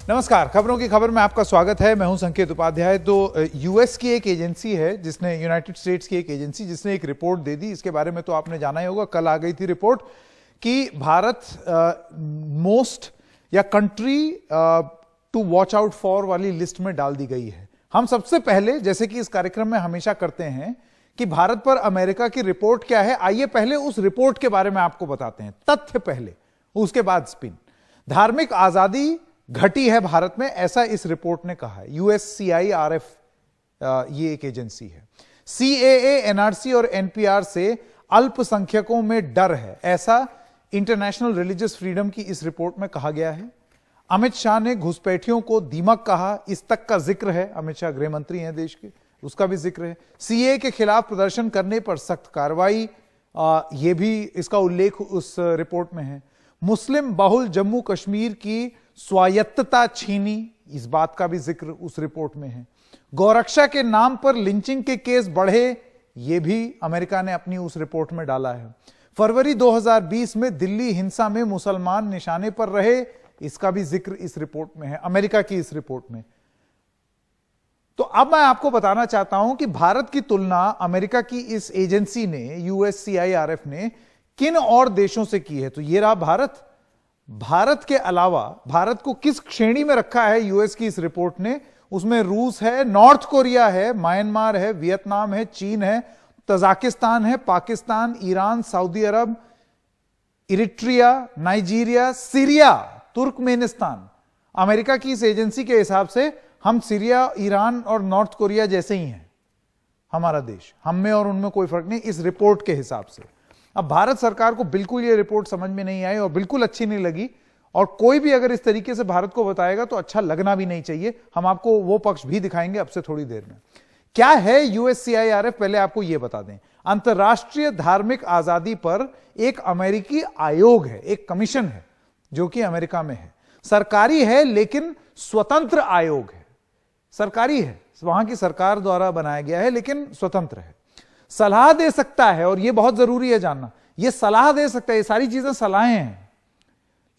नमस्कार, खबरों की खबर में आपका स्वागत है। मैं हूं संकेत उपाध्याय। तो यूएस की एक एजेंसी है जिसने, यूनाइटेड स्टेट्स की एक एजेंसी जिसने एक रिपोर्ट दे दी। इसके बारे में तो आपने जाना ही होगा, कल आ गई थी रिपोर्ट कि भारत मोस्ट या country to watch out for वाली लिस्ट में डाल दी गई है। हम सबसे पहले, जैसे कि इस कार्यक्रम में हमेशा करते हैं, कि भारत पर अमेरिका की रिपोर्ट क्या है, आइए पहले उस रिपोर्ट के बारे में आपको बताते हैं। तथ्य पहले, उसके बाद स्पिन। धार्मिक आजादी घटी है भारत में, ऐसा इस रिपोर्ट ने कहा है। यूएससीआईआरएफ ये एक एजेंसी है। सीएए, एनआरसी और एनपीआर से अल्पसंख्यकों में डर है, ऐसा इंटरनेशनल रिलीजियस फ्रीडम की इस रिपोर्ट में कहा गया है। अमित शाह ने घुसपैठियों को दीमक कहा, इस तक का जिक्र है। अमित शाह गृह मंत्री हैं देश के, उसका भी जिक्र है। सीए के खिलाफ प्रदर्शन करने पर सख्त कार्रवाई, यह भी इसका उल्लेख उस रिपोर्ट में है। मुस्लिम बहुल जम्मू कश्मीर की स्वायत्तता छीनी, इस बात का भी जिक्र उस रिपोर्ट में है। गौरक्षा के नाम पर लिंचिंग के केस बढ़े, यह भी अमेरिका ने अपनी उस रिपोर्ट में डाला है। फरवरी 2020 में दिल्ली हिंसा में मुसलमान निशाने पर रहे, इसका भी जिक्र इस रिपोर्ट में है, अमेरिका की इस रिपोर्ट में। तो अब मैं आपको बताना चाहता हूं कि भारत की तुलना अमेरिका की इस एजेंसी ने, यूएससीआईआरएफ ने, किन और देशों से की है। तो ये रहा भारत। भारत के अलावा भारत को किस श्रेणी में रखा है यूएस की इस रिपोर्ट ने, उसमें रूस है, नॉर्थ कोरिया है, म्यांमार है, वियतनाम है, चीन है, तजाकिस्तान है, पाकिस्तान, ईरान, सऊदी अरब, Eritrea, Nigeria, Syria, Turkmenistan. America की इस एजेंसी के हिसाब से हम सीरिया, ईरान और नॉर्थ कोरिया जैसे ही हैं। हमारा देश, हम में और उनमें कोई फर्क नहीं इस रिपोर्ट के हिसाब से। अब भारत सरकार को बिल्कुल ये रिपोर्ट समझ में नहीं आई और बिल्कुल अच्छी नहीं लगी, और कोई भी अगर इस तरीके से भारत को बताएगा तो अच्छा लगना भी नहीं चाहिए। हम आपको वो पक्ष भी दिखाएंगे अब से थोड़ी देर में। क्या है यूएससीआईआरएफ, पहले आपको यह बता दें। अंतर्राष्ट्रीय धार्मिक आजादी पर एक अमेरिकी आयोग है, एक कमीशन है जो कि अमेरिका में है। सरकारी है लेकिन स्वतंत्र आयोग है। सरकारी है, वहां की सरकार द्वारा बनाया गया है लेकिन स्वतंत्र है। सलाह दे सकता है, और यह बहुत जरूरी है जानना, यह सलाह दे सकता है, ये सारी चीजें सलाहें हैं,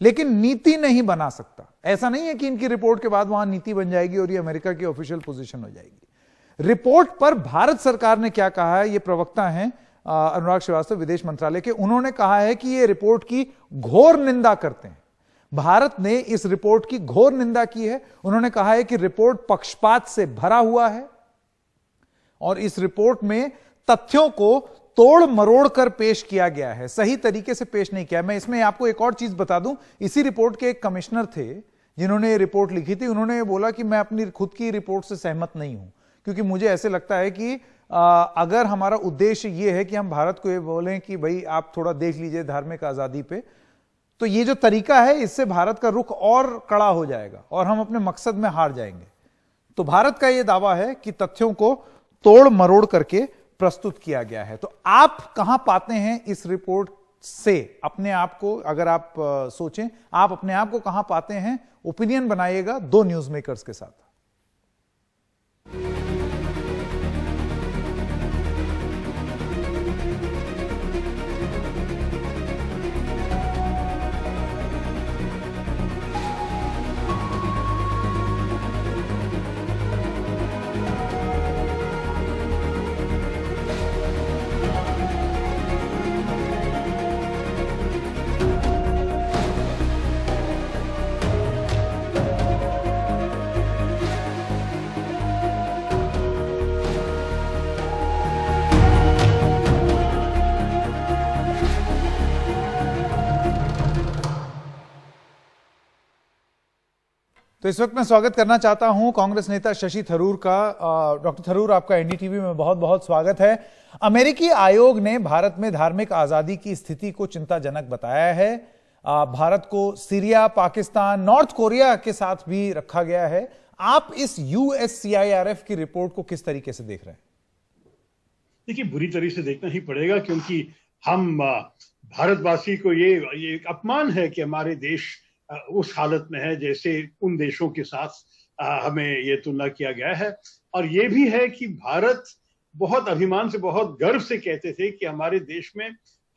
लेकिन नीति नहीं बना सकता। ऐसा नहीं है कि इनकी रिपोर्ट के बाद वहां नीति बन जाएगी और ये अमेरिका की ऑफिशियल पोजीशन हो जाएगी। रिपोर्ट पर भारत सरकार ने क्या कहा है, ये प्रवक्ता हैं अनुराग श्रीवास्तव, विदेश मंत्रालय के। उन्होंने कहा है कि ये रिपोर्ट की घोर निंदा करते हैं। भारत ने इस रिपोर्ट की घोर निंदा की है। उन्होंने कहा है कि रिपोर्ट पक्षपात से भरा हुआ है और इस रिपोर्ट में तथ्यों को तोड़ मरोड़ कर पेश किया गया है, सही तरीके से पेश नहीं किया। मैं इसमें आपको एक और चीज बता दूं, इसी रिपोर्ट के एक कमिश्नर थे जिन्होंने ये रिपोर्ट लिखी थी। उन्होंने बोला कि मैं अपनी खुद की रिपोर्ट से सहमत नहीं हूं, क्योंकि मुझे ऐसे लगता है कि अगर हमारा उद्देश्य यह है कि हम भारत को ये बोलें कि भाई आप थोड़ा देख लीजिए धार्मिक आजादी पे, तो ये जो तरीका है इससे भारत का रुख और कड़ा हो जाएगा और हम अपने मकसद में हार जाएंगे। तो भारत का यह दावा है कि तथ्यों को तोड़ मरोड़ करके प्रस्तुत किया गया है। तो आप कहां पाते हैं इस रिपोर्ट से अपने आप को, अगर आप सोचें, आप अपने आप को कहां पाते हैं, ओपिनियन बनाइएगा दो न्यूज मेकर्स के साथ। तो इस वक्त मैं स्वागत करना चाहता हूं कांग्रेस नेता शशि थरूर का। डॉक्टर थरूर, आपका एनडीटीवी में बहुत बहुत स्वागत है। अमेरिकी आयोग ने भारत में धार्मिक आजादी की स्थिति को चिंताजनक बताया है। भारत को सीरिया, पाकिस्तान, नॉर्थ कोरिया के साथ भी रखा गया है। आप इस यूएससीआईआरएफ की रिपोर्ट को किस तरीके से देख रहे हैं? देखिए, बुरी तरह से देखना ही पड़ेगा, क्योंकि हम भारतवासी को ये अपमान है कि हमारे देश उस हालत में है जैसे उन देशों के साथ हमें ये तुलना किया गया है। और ये भी है कि भारत बहुत अभिमान से, बहुत गर्व से कहते थे कि हमारे देश में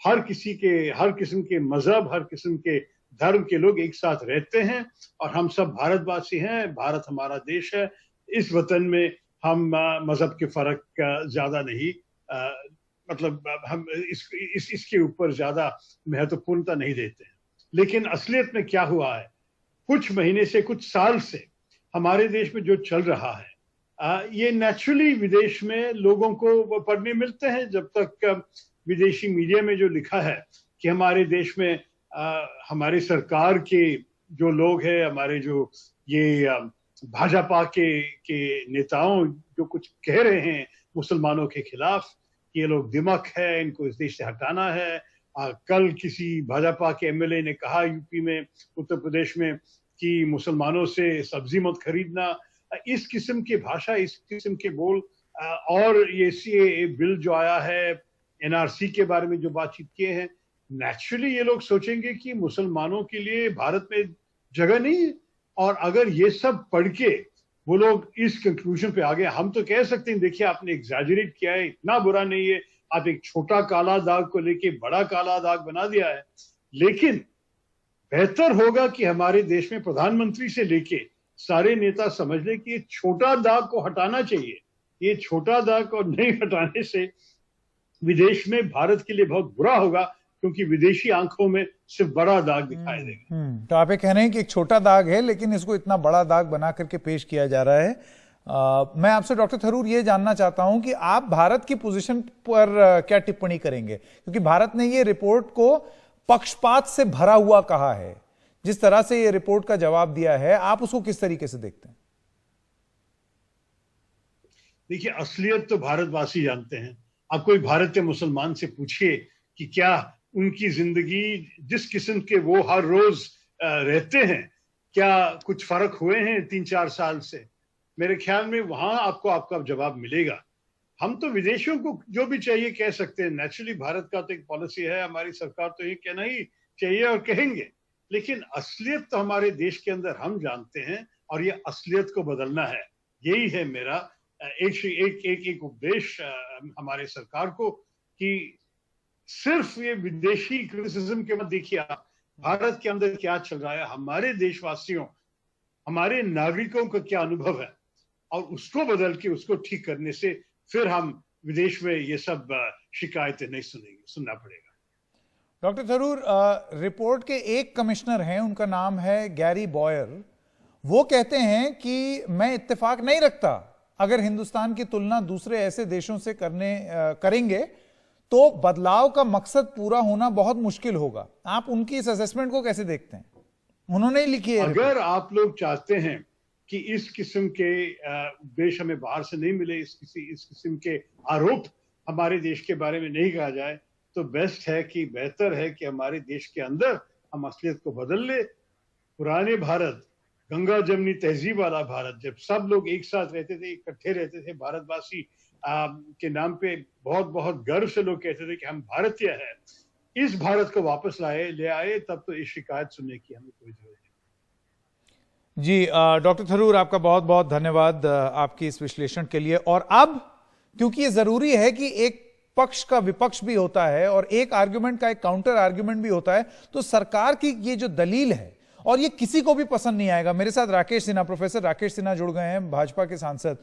हर किस्म के मजहब, हर किस्म के धर्म के लोग एक साथ रहते हैं और हम सब भारतवासी हैं, भारत हमारा देश है। इस वतन में हम मजहब के फर्क ज्यादा नहीं, मतलब हम इसके ऊपर ज्यादा महत्वपूर्णता नहीं देते हैं। लेकिन असलियत में क्या हुआ है, कुछ महीने से, कुछ साल से हमारे देश में जो चल रहा है, ये नेचुरली विदेश में लोगों को पढ़ने मिलते हैं। जब तक विदेशी मीडिया में जो लिखा है कि हमारे देश में हमारी सरकार के जो लोग हैं, हमारे जो ये भाजपा के नेताओं जो कुछ कह रहे हैं मुसलमानों के खिलाफ, ये लोग दिमक है, इनको इस देश से हटाना है। कल किसी भाजपा के एमएलए ने कहा यूपी में, उत्तर प्रदेश में, कि मुसलमानों से सब्जी मत खरीदना। इस किस्म की भाषा, इस किस्म के बोल, और ये सीएए बिल जो आया है, एनआरसी के बारे में जो बातचीत किए हैं, नेचुरली ये लोग सोचेंगे कि मुसलमानों के लिए भारत में जगह नहीं है। और अगर ये सब पढ़ के वो लोग इस कंक्लूजन पे आ गए, हम तो कह सकते हैं देखिए आपने एग्जैजरेट किया है, इतना बुरा नहीं है, आप एक छोटा काला दाग को लेके बड़ा काला दाग बना दिया है। लेकिन बेहतर होगा कि हमारे देश में प्रधानमंत्री से लेके सारे नेता समझ ले कि ये छोटा दाग को हटाना चाहिए। ये छोटा दाग को नहीं हटाने से विदेश में भारत के लिए बहुत बुरा होगा, क्योंकि विदेशी आंखों में सिर्फ बड़ा दाग दिखाई देगा। तो आप ये कह रहे हैं कि एक छोटा दाग है, लेकिन इसको इतना बड़ा दाग बना करके पेश किया जा रहा है। मैं आपसे डॉक्टर थरूर ये जानना चाहता हूं कि आप भारत की पोजीशन पर क्या टिप्पणी करेंगे, क्योंकि भारत ने ये रिपोर्ट को पक्षपात से भरा हुआ कहा है। जिस तरह से ये रिपोर्ट का जवाब दिया है, आप उसको किस तरीके से देखते हैं? देखिए, असलियत तो भारतवासी जानते हैं। आप कोई भारतीय मुसलमान से पूछिए कि क्या उनकी जिंदगी जिस किस्म के वो हर रोज रहते हैं, क्या कुछ फर्क हुए हैं 3-4 साल से? मेरे ख्याल में वहां आपको आपका जवाब मिलेगा। हम तो विदेशियों को जो भी चाहिए कह सकते हैं। नेचुरली भारत का तो एक पॉलिसी है, हमारी सरकार तो ये कहना ही चाहिए और कहेंगे। लेकिन असलियत तो हमारे देश के अंदर हम जानते हैं, और ये असलियत को बदलना है। यही है मेरा एक उपदेश हमारे सरकार को, कि सिर्फ ये विदेशी क्रिटिसिज्म के मत देखिए, आप भारत के अंदर क्या चल रहा है, हमारे देशवासियों, हमारे नागरिकों का क्या अनुभव है, और उसको बदल के उसको ठीक करने से फिर हम विदेश में ये सब शिकायतें नहीं सुनना पड़ेगा। डॉक्टर थरूर, रिपोर्ट के एक कमिश्नर हैं, उनका नाम है गैरी बॉयर। वो कहते हैं कि मैं इत्तेफाक नहीं रखता अगर हिंदुस्तान की तुलना दूसरे ऐसे देशों से करेंगे तो बदलाव का मकसद पूरा होना बहुत मुश्किल होगा। आप उनकी इस असेसमेंट को कैसे देखते हैं? उन्होंने लिखी है, अगर आप लोग चाहते हैं कि इस किस्म के देश हमें बाहर से नहीं मिले, इस किस्म के आरोप हमारे देश के बारे में नहीं कहा जाए, तो बेहतर है कि हमारे देश के अंदर हम असलियत को बदल ले। पुराने भारत, गंगा जमनी तहजीब वाला भारत, जब सब लोग एक साथ रहते थे, इकट्ठे रहते थे, भारतवासी के नाम पे बहुत बहुत गर्व से लोग कहते थे कि हम भारतीय हैं, इस भारत को वापस ले आए, तब तो इस शिकायत सुनने की हमें कोई जरूरत नहीं। जी, डॉक्टर थरूर, आपका बहुत बहुत धन्यवाद आपकी इस विश्लेषण के लिए। और अब क्योंकि ये जरूरी है कि एक पक्ष का विपक्ष भी होता है और एक आर्गुमेंट का एक काउंटर आर्गुमेंट भी होता है, तो सरकार की ये जो दलील है, और ये किसी को भी पसंद नहीं आएगा। मेरे साथ राकेश सिन्हा, प्रोफेसर राकेश सिन्हा जुड़ गए हैं, भाजपा के सांसद।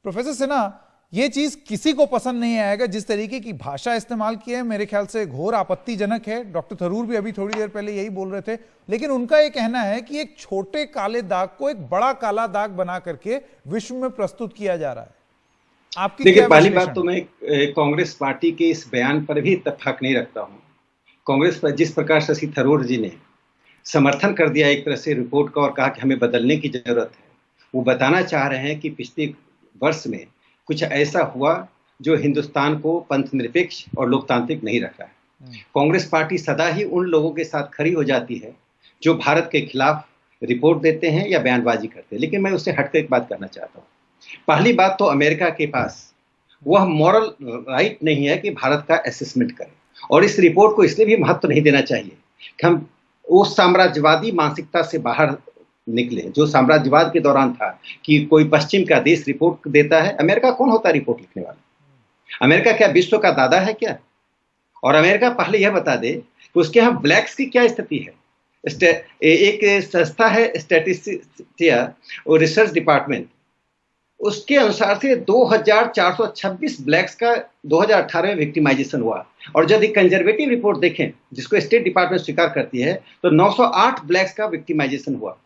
प्रोफेसर सिन्हा, ये चीज किसी को पसंद नहीं आएगा, जिस तरीके की भाषा इस्तेमाल की है, मेरे ख्याल से घोर आपत्तिजनक है। डॉक्टर थरूर भी अभी थोड़ी देर पहले यही बोल रहे थे। लेकिन उनका ये कहना है कि एक छोटे काले दाग को एक बड़ा काला दाग बना करके विश्व में प्रस्तुत किया जा रहा है। आपकी देखिए, पहली बात तो मैं कांग्रेस पार्टी के इस बयान पर भी इत्तेफाक नहीं रखता हूं। कांग्रेस पर जिस प्रकार शशि थरूर जी ने समर्थन कर दिया एक तरह से रिपोर्ट का और कहा कि हमें बदलने की जरूरत है, वो बताना चाह रहे हैं कि पिछले वर्ष में कुछ ऐसा हुआ जो हिंदुस्तान को पंथनिरपेक्ष और लोकतांत्रिक नहीं रखा है। कांग्रेस पार्टी सदा ही उन लोगों के साथ खड़ी हो जाती है जो भारत के खिलाफ रिपोर्ट देते हैं या बयानबाजी करते हैं। लेकिन मैं उससे हटकर एक बात करना चाहता हूँ। पहली बात तो अमेरिका के पास वह मॉरल राइट नहीं है कि भारत का असेसमेंट करे, और इस रिपोर्ट को इसलिए भी महत्व नहीं देना चाहिए कि हम उस साम्राज्यवादी मानसिकता से बाहर निकले जो साम्राज्यवाद के दौरान था कि कोई पश्चिम का देश रिपोर्ट देता है। अमेरिका कौन होता है रिपोर्ट लिखने वाला? अमेरिका क्या विश्व का दादा है क्या? और अमेरिका पहले यह बता दे कि उसके यहाँ ब्लैक्स की क्या स्थिति है। एक संस्था है स्टैटिस्टिया और रिसर्च डिपार्टमेंट, उसके अनुसार से 2426 ब्लैक्स का 2018 में विक्टिमाइजेशन हुआ। और यदि कंजर्वेटिव रिपोर्ट देखें जिसको स्टेट डिपार्टमेंट स्वीकार करती है तो 908 ब्लैक्स का विक्टिमाइजेशन हुआ।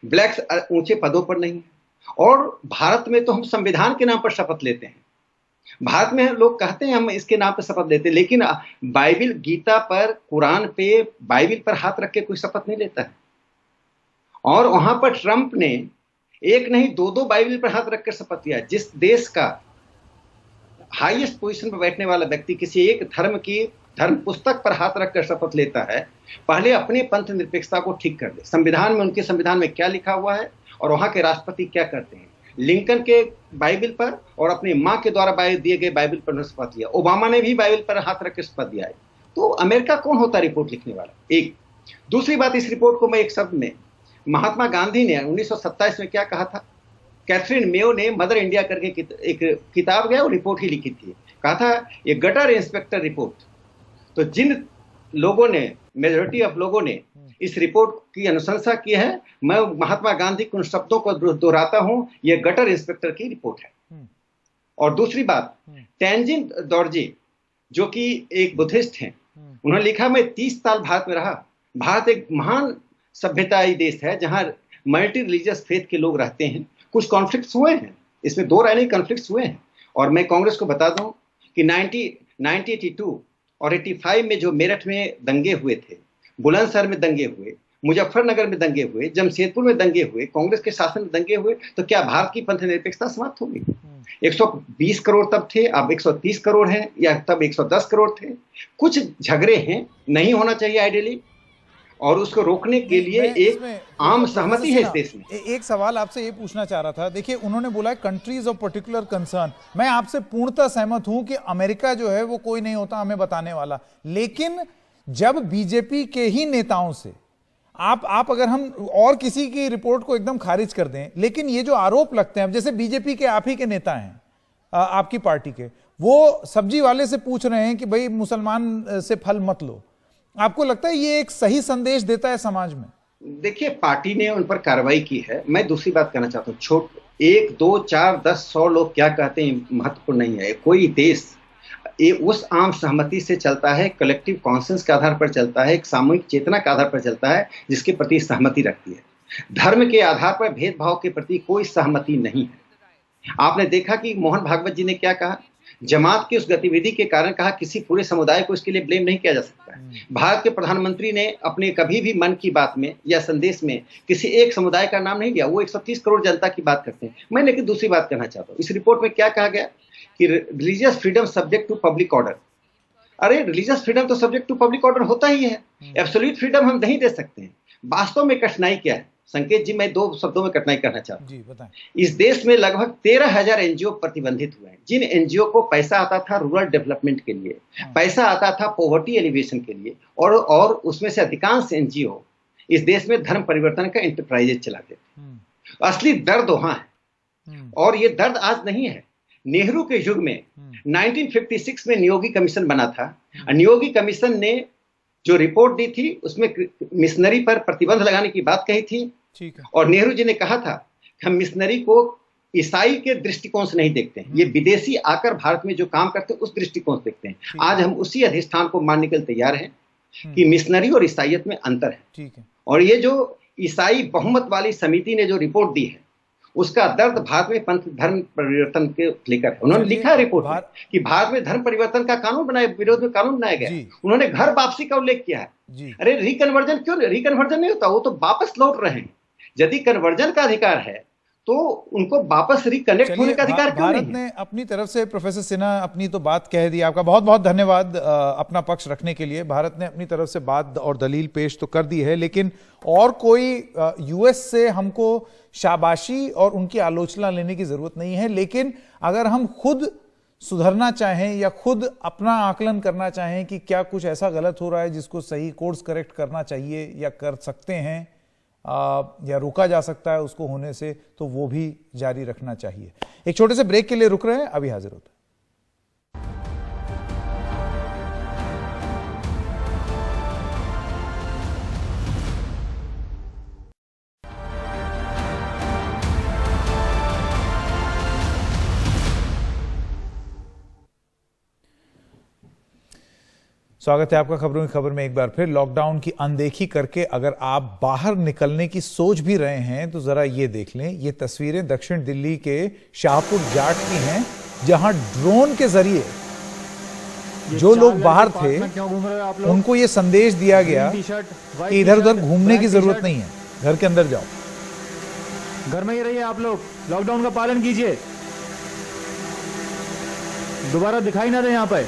ब्लैक्स ऊंचे पदों पर नहीं है। और भारत में तो हम संविधान के नाम पर शपथ लेते हैं, भारत में लोग कहते हैं हम इसके नाम पर शपथ लेते हैं, लेकिन बाइबिल, गीता पर, कुरान पे, बाइबिल पर हाथ रख के कोई शपथ नहीं लेता है। और वहां पर ट्रंप ने एक नहीं दो बाइबिल पर हाथ रखकर शपथ लिया। जिस देश का हाईएस्ट पोजीशन पर बैठने वाला व्यक्ति किसी एक धर्म पुस्तक पर हाथ रखकर शपथ लेता है, पहले अपने पंथ निरपेक्षता को ठीक कर दे। संविधान में, उनके संविधान में क्या लिखा हुआ है और वहां के राष्ट्रपति क्या करते हैं। लिंकन के बाइबिल पर और अपनी मां के द्वारा दिए गए बाइबिल पर शपथ लिया। ओबामा ने भी बाइबिल पर हाथ रख के शपथ दिया है। तो अमेरिका कौन होता है रिपोर्ट लिखने वाला? एक दूसरी बात, इस रिपोर्ट को मैं एक शब्द में, महात्मा गांधी ने 1927 में क्या कहा था, कैथरीन मेयो ने मदर इंडिया करके एक किताब गया और रिपोर्ट ही लिखी थी, कहा था ये गटर इंस्पेक्टर रिपोर्ट। तो जिन लोगों ने, मेजॉरिटी ऑफ लोगों ने इस रिपोर्ट की अनुशंसा की है, मैं महात्मा गांधी के उन शब्दों को दोहराता हूं, यह गटर इंस्पेक्टर की रिपोर्ट है। और दूसरी बात, तेंजिन दोर्जी जो कि एक बुद्धिस्ट हैं, उन्होंने लिखा मैं 30 साल भारत में रहा। भारत एक महान सभ्यताई देश है जहां मल्टी रिलीजियस फेथ के लोग रहते हैं। कुछ कॉन्फ्लिक्ट्स हुए हैं, इसमें दो राय नहीं, कॉन्फ्लिक्ट्स हुए हैं। और मैं कांग्रेस को बता दूं कि 1982 और 85 में जो मेरठ में दंगे हुए थे, बुलंदशहर में दंगे हुए, मुजफ्फरनगर में दंगे हुए, जमशेदपुर में दंगे हुए, कांग्रेस के शासन में दंगे हुए, तो क्या भारत की पंथ निरपेक्षता समाप्त हो गई? 120 करोड़ तब थे, अब 130 करोड़ हैं, या तब 110 करोड़ थे। कुछ झगड़े हैं, नहीं होना चाहिए आइडियली, और उसको रोकने के लिए एक आम सहमति है इस देश में। एक सवाल आपसे ये पूछना चाह रहा था, देखिए उन्होंने बोला कंट्रीज ऑफ पर्टिकुलर कंसर्न, मैं आपसे पूर्णतः सहमत हूं कि अमेरिका जो है वो कोई नहीं होता हमें बताने वाला। लेकिन जब बीजेपी के ही नेताओं से आप अगर हम और किसी की रिपोर्ट को एकदम खारिज कर दें, लेकिन ये जो आरोप लगते हैं, जैसे बीजेपी के आप ही के नेता हैं, आपकी पार्टी के, वो सब्जी वाले से पूछ रहे हैं कि भाई मुसलमान से फल मत लो, आपको लगता है ये एक सही संदेश देता है समाज में? देखिए, पार्टी ने उन पर कार्रवाई की है। मैं दूसरी बात कहना चाहता हूँ, 1, 2, 4, 10, 100 लोग क्या कहते हैं महत्वपूर्ण नहीं है। कोई देश उस आम सहमति से चलता है, कलेक्टिव कॉन्सेंस के आधार पर चलता है, एक सामूहिक चेतना के आधार पर चलता है, जिसके प्रति सहमति रखती है। धर्म के आधार पर भेदभाव के प्रति कोई सहमति नहीं है। आपने देखा कि मोहन भागवत जी ने क्या कहा, जमात की उस गतिविधि के कारण कहा किसी पूरे समुदाय को इसके लिए ब्लेम नहीं किया जा सकता है। भारत के प्रधानमंत्री ने अपने कभी भी मन की बात में या संदेश में किसी एक समुदाय का नाम नहीं लिया, वो 130 करोड़ जनता की बात करते हैं। मैं लेकिन दूसरी बात कहना चाहता हूँ, इस रिपोर्ट में क्या कहा गया कि religious freedom subject to public order. अरे रिलीजियस फ्रीडम तो सब्जेक्ट टू पब्लिक ऑर्डर होता ही है, एब्सोल्यूट फ्रीडम हम नहीं दे सकते हैं। वास्तव में कठिनाई क्या है संकेत जी, मैं 2 शब्दों में कठिनाई करना चाहता हूँ। बताएं। इस देश में लगभग 13,000 एनजीओ प्रतिबंधित हुए हैं। जिन एनजीओ को पैसा आता था रूरल डेवलपमेंट के लिए, पैसा आता था पॉवर्टी एलिवेशन के लिए, और उसमें से अधिकांश एनजीओ इस देश में धर्म परिवर्तन का एंटरप्राइजेज चलाते थे। असली दर्द वहां है, और ये दर्द आज नहीं है। नेहरू के युग में 1956 में नियोगी कमीशन बना था। नियोगी कमीशन ने जो रिपोर्ट दी थी उसमें मिशनरी पर प्रतिबंध लगाने की बात कही थी। ठीक है। और नेहरू जी ने कहा था कि हम मिशनरी को ईसाई के दृष्टिकोण से नहीं देखते हैं, ये विदेशी आकर भारत में जो काम करते हैं उस दृष्टिकोण से देखते हैं। आज हम उसी अधिष्ठान को मानने के लिए तैयार हैं कि मिशनरी और ईसाइयत में अंतर है। ठीक है। और ये जो ईसाई बहुमत वाली समिति ने जो रिपोर्ट दी है उसका दर्द भारत में पंथ धर्म परिवर्तन के लेकर है। उन्होंने लिखा है रिपोर्ट में कि भारत में धर्म परिवर्तन का कानून बनाया, विरोध में कानून बनाया गया। उन्होंने घर वापसी का उल्लेख किया है। अरे रिकन्वर्जन क्यों? रिकन्वर्जन नहीं होता, वो तो वापस लौट रहे हैं। यदि कन्वर्जन का अधिकार है तो उनको वापस रिकनेक्ट होने का अधिकार क्यों नहीं है? भारत ने अपनी तरफ से, प्रोफेसर सिन्हा, अपनी तो बात कह दी। आपका बहुत बहुत धन्यवाद अपना पक्ष रखने के लिए। भारत ने अपनी तरफ से बात और दलील पेश तो कर दी है, लेकिन और कोई यूएस से हमको शाबाशी और उनकी आलोचना लेने की जरूरत नहीं है। लेकिन अगर हम खुद सुधरना चाहें या खुद अपना आकलन करना चाहें कि क्या कुछ ऐसा गलत हो रहा है जिसको सही कोर्स करेक्ट करना चाहिए या कर सकते हैं या रोका जा सकता है उसको होने से, तो वो भी जारी रखना चाहिए। एक छोटे से ब्रेक के लिए रुक रहे हैं, अभी हाजिर होते हैं। स्वागत है आपका खबरों की खबर में एक बार फिर। लॉकडाउन की अनदेखी करके अगर आप बाहर निकलने की सोच भी रहे हैं तो जरा ये देख लें। ये तस्वीरें दक्षिण दिल्ली के शाहपुर जाट की हैं, जहां ड्रोन के जरिए जो लोग बाहर थे उनको ये संदेश दिया गया कि इधर उधर घूमने की जरूरत नहीं है, घर के अंदर जाओ, घर में ही रहिए, आप लोग लॉकडाउन का पालन कीजिए, दोबारा दिखाई ना दे यहाँ पे।